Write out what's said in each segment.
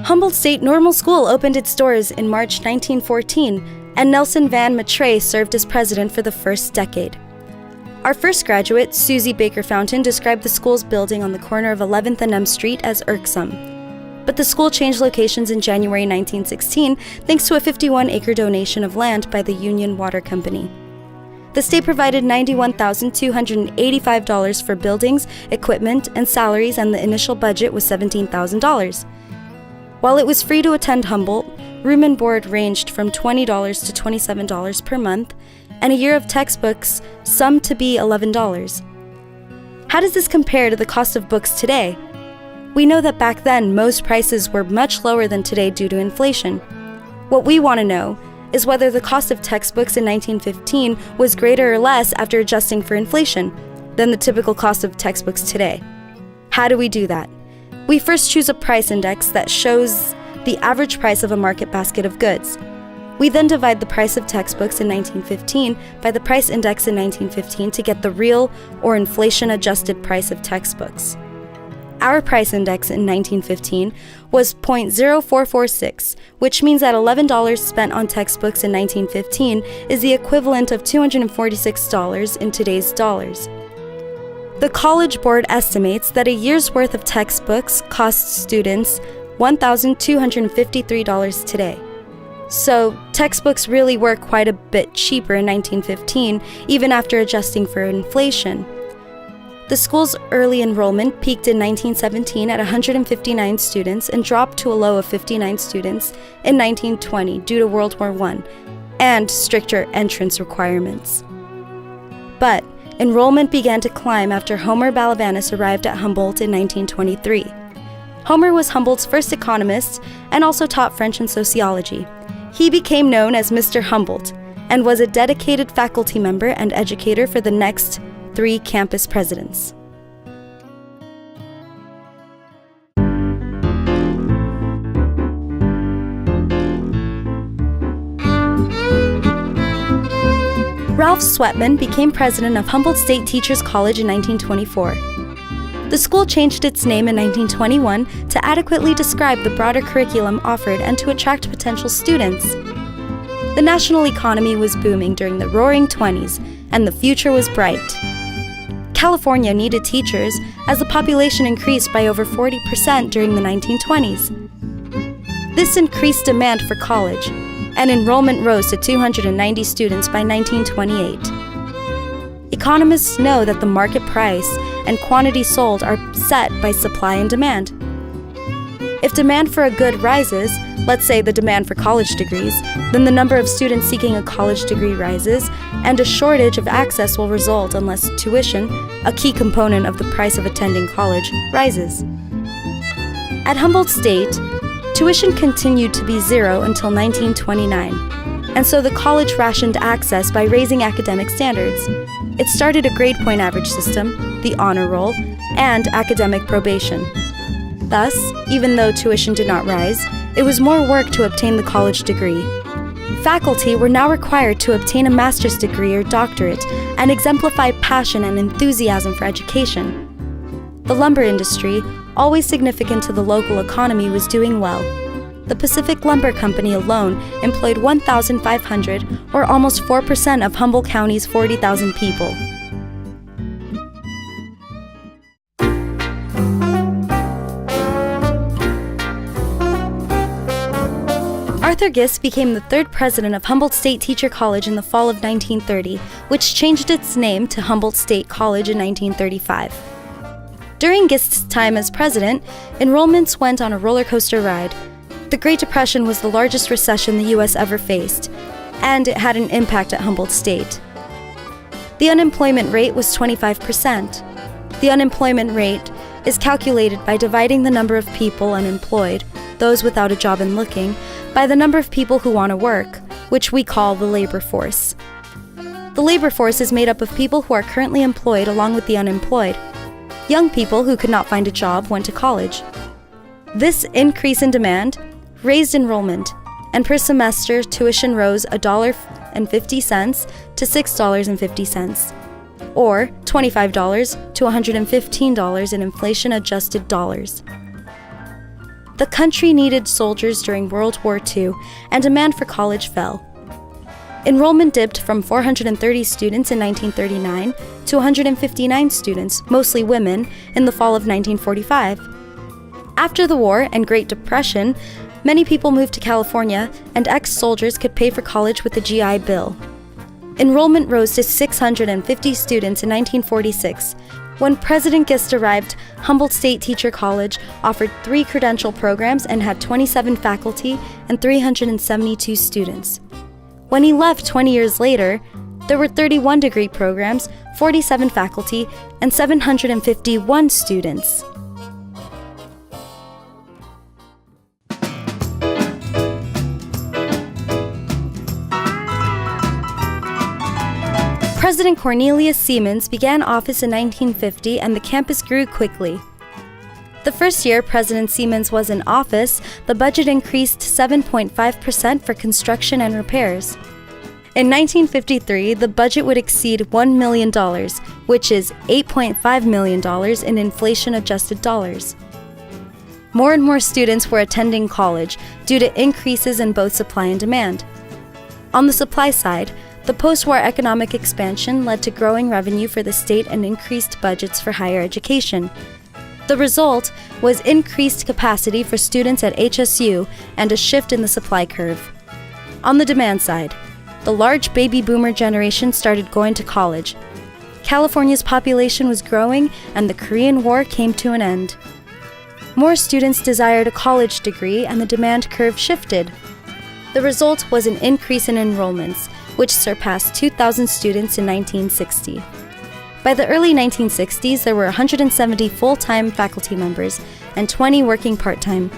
Humboldt State Normal School opened its doors in March 1914, and Nelson Van Matray served as president for the first decade. Our first graduate, Susie Baker Fountain, described the school's building on the corner of 11th and M Street as irksome. But the school changed locations in January 1916 thanks to a 51-acre donation of land by the Union Water Company. The state provided $91,285 for buildings, equipment, and salaries, and the initial budget was $17,000. While it was free to attend Humboldt, room and board ranged from $20 to $27 per month, and a year of textbooks summed to be $11. How does this compare to the cost of books today? We know that back then, most prices were much lower than today due to inflation. What we want to know is whether the cost of textbooks in 1915 was greater or less after adjusting for inflation than the typical cost of textbooks today. How do we do that? We first choose a price index that shows the average price of a market basket of goods. We then divide the price of textbooks in 1915 by the price index in 1915 to get the real or inflation-adjusted price of textbooks. Our price index in 1915 was 0.0446, which means that $11 spent on textbooks in 1915 is the equivalent of $246 in today's dollars. The College Board estimates that a year's worth of textbooks costs students $1,253 today. So, textbooks really were quite a bit cheaper in 1915, even after adjusting for inflation. The school's early enrollment peaked in 1917 at 159 students and dropped to a low of 59 students in 1920 due to World War I and stricter entrance requirements. But enrollment began to climb after Homer Balavanis arrived at Humboldt in 1923. Homer was Humboldt's first economist and also taught French and sociology. He became known as Mr. Humboldt and was a dedicated faculty member and educator for the next 3 campus presidents. Ralph Sweatman became president of Humboldt State Teachers College in 1924. The school changed its name in 1921 to adequately describe the broader curriculum offered and to attract potential students. The national economy was booming during the Roaring '20s, and the future was bright. California needed teachers as the population increased by over 40% during the 1920s. This increased demand for college, and enrollment rose to 290 students by 1928. Economists know that the market price and quantity sold are set by supply and demand. If demand for a good rises, let's say the demand for college degrees, then the number of students seeking a college degree rises, and a shortage of access will result unless tuition, a key component of the price of attending college, rises. At Humboldt State, tuition continued to be zero until 1929, and so the college rationed access by raising academic standards. It started a grade point average system, the honor roll, and academic probation. Thus, even though tuition did not rise, it was more work to obtain the college degree. Faculty were now required to obtain a master's degree or doctorate and exemplify passion and enthusiasm for education. The lumber industry, always significant to the local economy, was doing well. The Pacific Lumber Company alone employed 1,500, or almost 4% of Humboldt County's 40,000 people. Arthur Gist became the 3rd president of Humboldt State Teacher College in the fall of 1930, which changed its name to Humboldt State College in 1935. During Gist's time as president, enrollments went on a roller coaster ride. The Great Depression was the largest recession the U.S. ever faced, and it had an impact at Humboldt State. The unemployment rate was 25%. The unemployment rate is calculated by dividing the number of people unemployed, those without a job and looking, by the number of people who want to work, which we call the labor force. The labor force is made up of people who are currently employed along with the unemployed. Young people who could not find a job went to college. This increase in demand raised enrollment, and per semester tuition rose $1.50 to $6.50, or $25 to $115 in inflation-adjusted dollars. The country needed soldiers during World War II, and demand for college fell. Enrollment dipped from 430 students in 1939 to 159 students, mostly women, in the fall of 1945. After the war and Great Depression, many people moved to California, and ex-soldiers could pay for college with the GI Bill. Enrollment rose to 650 students in 1946. When President Gist arrived, Humboldt State Teacher College offered 3 credential programs and had 27 faculty and 372 students. When he left 20 years later, there were 31 degree programs, 47 faculty, and 751 students. President Cornelius Siemens began office in 1950, and the campus grew quickly. The first year President Siemens was in office, the budget increased 7.5% for construction and repairs. In 1953, the budget would exceed $1 million, which is $8.5 million in inflation-adjusted dollars. More and more students were attending college due to increases in both supply and demand. On the supply side, the post-war economic expansion led to growing revenue for the state and increased budgets for higher education. The result was increased capacity for students at HSU and a shift in the supply curve. On the demand side, the large baby boomer generation started going to college. California's population was growing, and the Korean War came to an end. More students desired a college degree, and the demand curve shifted. The result was an increase in enrollments, which surpassed 2,000 students in 1960. By the early 1960s, there were 170 full-time faculty members and 20 working part-time.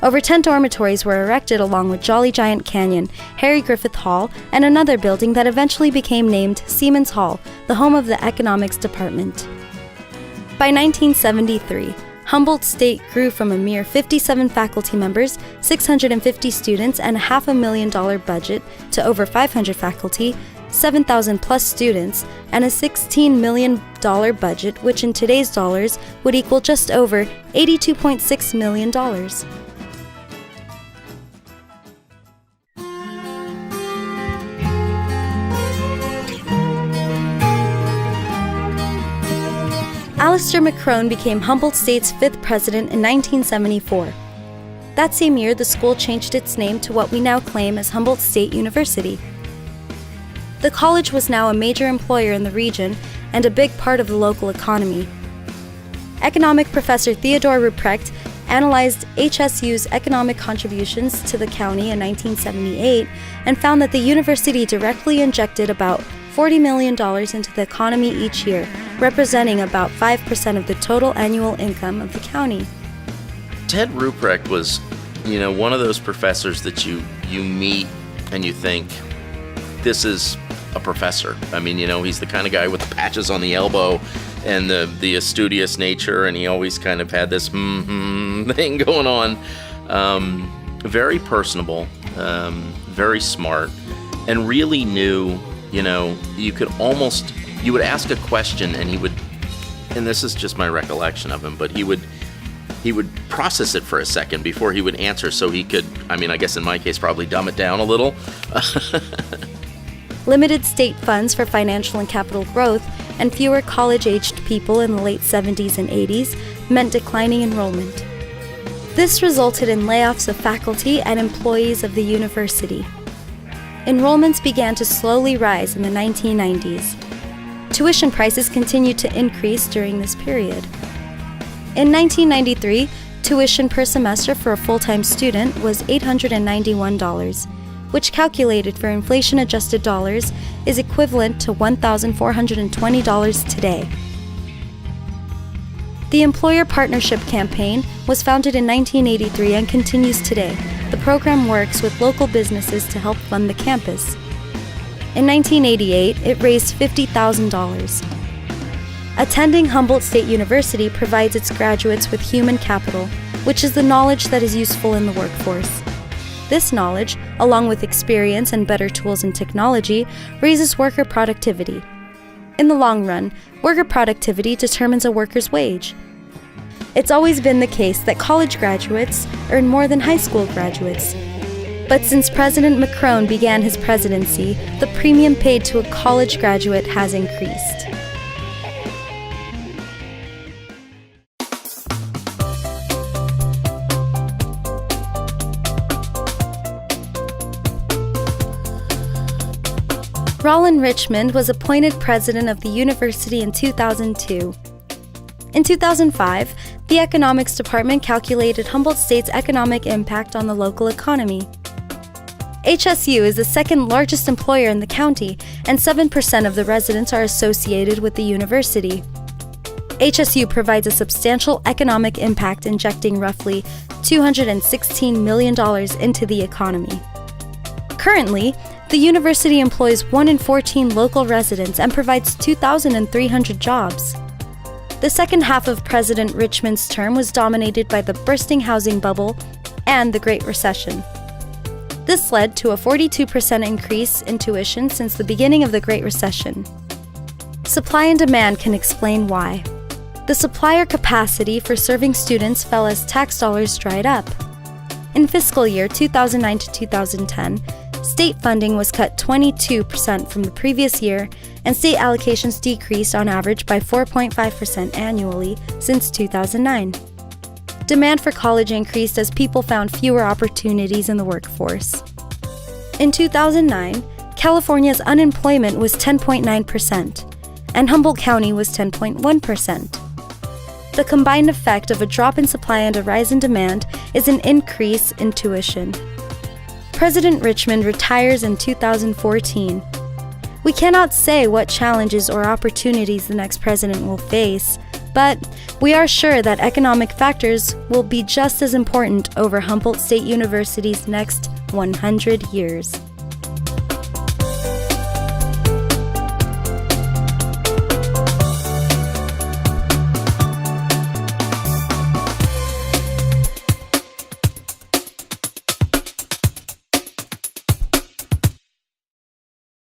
Over 10 dormitories were erected along with Jolly Giant Canyon, Harry Griffith Hall, and another building that eventually became named Siemens Hall, the home of the economics department. By 1973, Humboldt State grew from a mere 57 faculty members, 650 students, and a $500,000 budget to over 500 faculty, 7,000 plus students, and a $16 million budget, which in today's dollars would equal just over $82.6 million. Alistair McCrone became Humboldt State's 5th president in 1974. That same year, the school changed its name to what we now claim as Humboldt State University. The college was now a major employer in the region and a big part of the local economy. Economic professor Theodore Ruprecht analyzed HSU's economic contributions to the county in 1978 and found that the university directly injected about $40 million into the economy each year, representing about 5% of the total annual income of the county. Ted Ruprecht was, one of those professors that you meet and you think, this is a professor. I mean, he's the kind of guy with the patches on the elbow and the studious nature, and he always kind of had this thing going on. Very personable, very smart, and really knew, you would ask a question and he would, and this is just my recollection of him, but he would process it for a second before he would answer, so he could, I guess in my case, probably dumb it down a little. Limited state funds for financial and capital growth and fewer college-aged people in the late 70s and 80s meant declining enrollment. This resulted in layoffs of faculty and employees of the university. Enrollments began to slowly rise in the 1990s. Tuition prices continued to increase during this period. In 1993, tuition per semester for a full-time student was $891, which calculated for inflation-adjusted dollars is equivalent to $1,420 today. The Employer Partnership Campaign was founded in 1983 and continues today. The program works with local businesses to help fund the campus. In 1988, it raised $50,000. Attending Humboldt State University provides its graduates with human capital, which is the knowledge that is useful in the workforce. This knowledge, along with experience and better tools and technology, raises worker productivity. In the long run, worker productivity determines a worker's wage. It's always been the case that college graduates earn more than high school graduates. But since President Macron began his presidency, the premium paid to a college graduate has increased. Rollin Richmond was appointed president of the university in 2002. In 2005, the economics department calculated Humboldt State's economic impact on the local economy. HSU is the second largest employer in the county, and 7% of the residents are associated with the university. HSU provides a substantial economic impact, injecting roughly $216 million into the economy. Currently, the university employs 1 in 14 local residents and provides 2,300 jobs. The second half of President Richmond's term was dominated by the bursting housing bubble and the Great Recession. This led to a 42% increase in tuition since the beginning of the Great Recession. Supply and demand can explain why. The supplier capacity for serving students fell as tax dollars dried up. In fiscal year 2009 to 2010, state funding was cut 22% from the previous year, and state allocations decreased on average by 4.5% annually since 2009. Demand for college increased as people found fewer opportunities in the workforce. In 2009, California's unemployment was 10.9%, and Humboldt County was 10.1%. The combined effect of a drop in supply and a rise in demand is an increase in tuition. President Richmond retires in 2014. We cannot say what challenges or opportunities the next president will face, but we are sure that economic factors will be just as important over Humboldt State University's next 100 years.